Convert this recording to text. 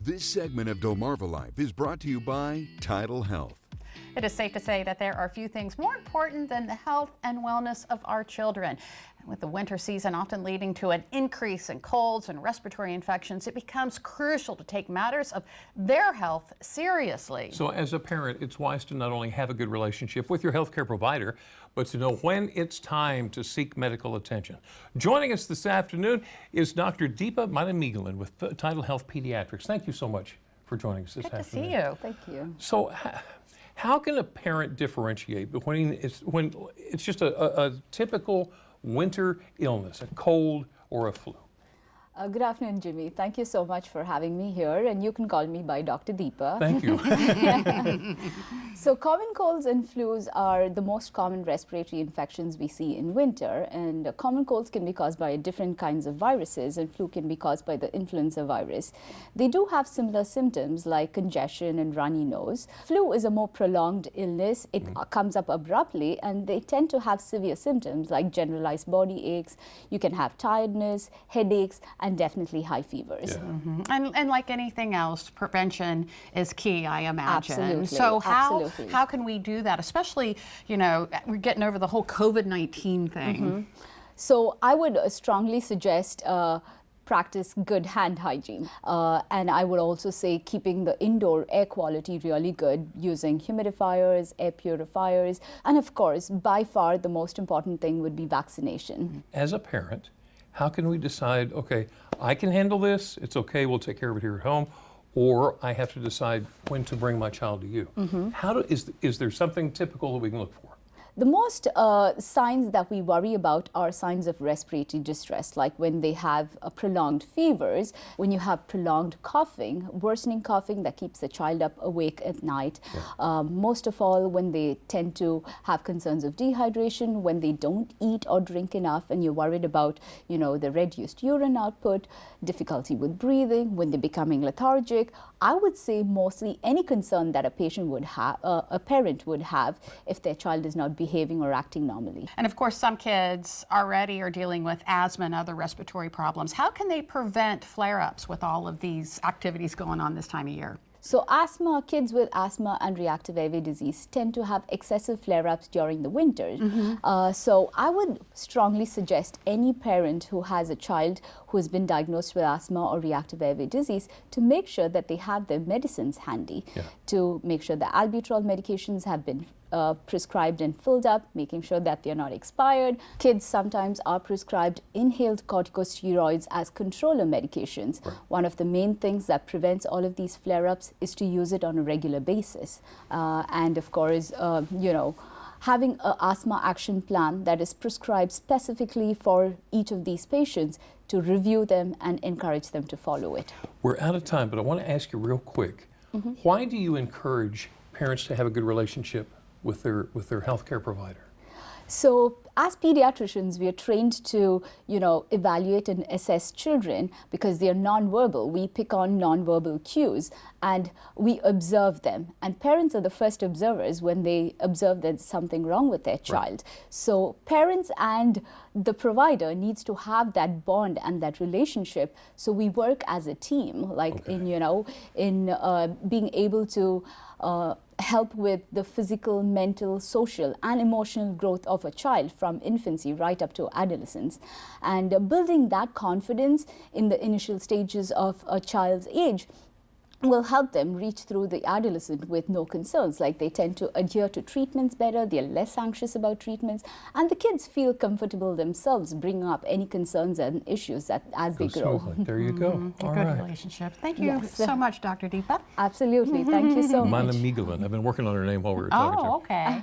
This segment of DelmarvaLife is brought to you by TidalHealth. It is safe to say that there are few things more important than the health and wellness of our children. With the winter season often leading to an increase in colds and respiratory infections, it becomes crucial to take matters of their health seriously. So as a parent, it's wise to not only have a good relationship with your healthcare provider, but to know when it's time to seek medical attention. Joining us this afternoon is Dr. Deepa Manimegalan with TidalHealth Pediatrics. Thank you so much for joining us this afternoon. Good to see you. Thank you. So how can a parent differentiate between when it's just a typical winter illness, a cold or a flu? Good afternoon, Jimmy. Thank you so much for having me here, and you can call me by Dr. Deepa. Thank you. So common colds and flus are the most common respiratory infections we see in winter, and common colds can be caused by different kinds of viruses, and flu can be caused by the influenza virus. They do have similar symptoms like congestion and runny nose. Flu is a more prolonged illness. It comes up abruptly, and they tend to have severe symptoms like generalized body aches. You can have tiredness, headaches, and definitely high fevers. Yeah. And like anything else, prevention is key, I imagine. Absolutely. So Absolutely. how can we do that? Especially, you know, we're getting over the whole COVID-19 thing. So I would strongly suggest practice good hand hygiene. And I would also say keeping the indoor air quality really good, using humidifiers, air purifiers, and of course, by far the most important thing would be vaccination. As a parent, how can we decide, okay, I can handle this, it's okay, we'll take care of it here at home, or I have to decide when to bring my child to you? Is there something typical that we can look for? The most signs that we worry about are signs of respiratory distress, like when they have prolonged fevers, when you have prolonged coughing, worsening coughing that keeps the child up awake at night. Most of all, when they tend to have concerns of dehydration, when they don't eat or drink enough, and you're worried about, you know, the reduced urine output, difficulty with breathing, when they're becoming lethargic. I would say mostly any concern that a patient would have, a parent would have, if their child is not behaving or acting normally. And of course, some kids already are dealing with asthma and other respiratory problems. How can they prevent flare-ups with all of these activities going on this time of year? So asthma, kids with asthma and reactive airway disease tend to have excessive flare-ups during the winter. So I would strongly suggest any parent who has a child who has been diagnosed with asthma or reactive airway disease to make sure that they have their medicines handy, to make sure the albuterol medications have been prescribed and filled up, making sure that they're not expired. Kids sometimes are prescribed inhaled corticosteroids as controller medications. One of the main things that prevents all of these flare-ups is to use it on a regular basis. And of course, you know, having an asthma action plan that is prescribed specifically for each of these patients, to review them and encourage them to follow it. We're out of time, but I want to ask you real quick, why do you encourage parents to have a good relationship with their healthcare provider? So as pediatricians, we are trained to, you know, evaluate and assess children because they are nonverbal. We pick on nonverbal cues and we observe them. And parents are the first observers when they observe there's something wrong with their child. So parents and the provider needs to have that bond and that relationship. So we work as a team, like in, you know, in being able to help with the physical, mental, social, and emotional growth of a child from infancy right up to adolescence. And building that confidence in the initial stages of a child's age will help them reach through the adolescent with no concerns. Like they tend to adhere to treatments better, they're less anxious about treatments, and the kids feel comfortable themselves bringing up any concerns and issues that as they grow. Smoothly. There you go. All Good right. relationship. Thank you so much, Dr. Deepa. Absolutely. Thank you so much. Manimegalan. I've been working on her name while we were talking to her. Oh, okay.